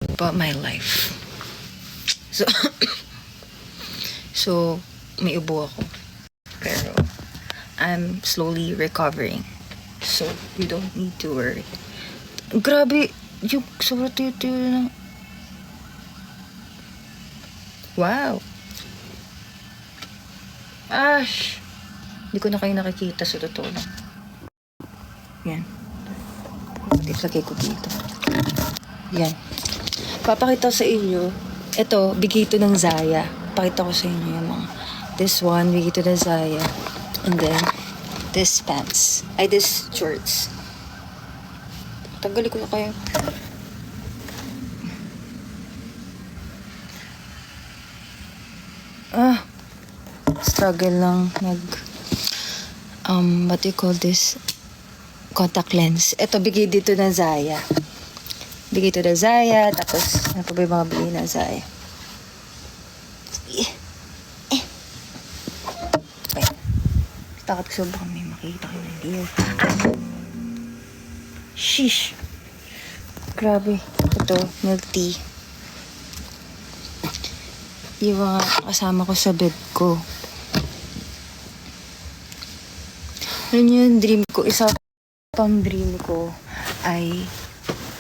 about my life. So, so may ubo ako. Pero, I'm slowly recovering. So, you don't need to worry. Grabe, yung sobrang tuyo-tuyo na. Wow. Ash! Hindi ko na kayo nakikita sa totoo lang. Yan. Lagay ko dito. Yan. Papakita ko sa inyo. Ito, bigay ito ng Zaya. Pakita ko sa inyo yung mga. This one, bigay ito ng Zaya. And then, this pants. Ay, this shorts. Tanggalin ko na kayo. Struggle lang what do you call this? Contact lens. Ito, bigay dito ng Zaya. Bigay ito ng Zaya. Tapos, ano pa ba yung mga bigay ng Zaya? Ay. Takot ko baka may makita ko na deal. Sheesh. Grabe. Ito, milk tea. Yung mga kasama ko sa bed ko. Ano yung dream ko? Isa pang dream ko ay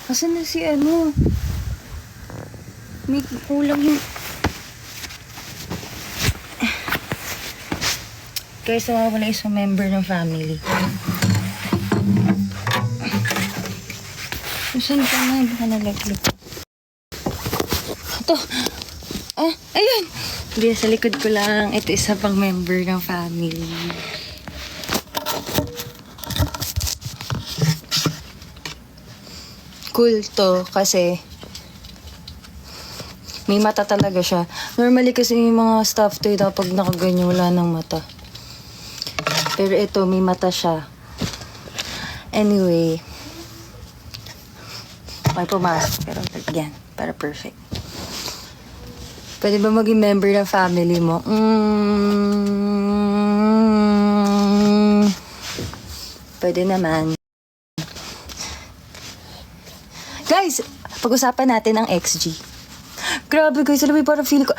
asan na si ano? May kulang yung guys, wala isang member ng family. Saan ka na? Baka nalaglag. Ito. Ayun. Hindi, sa likod ko lang. Ito isa pang member ng family. Cool to kasi may mata talaga siya. Normally kasi yung mga stuffed toy pag nakaganyan wala ng mata. Pero ito may mata siya. Anyway. May pumasok pero yan. Para perfect. Pwede ba maging member ng family mo? Pwede naman. Guys, pag-usapan natin ang XG. Grabe guys, alam mo parang feel ko,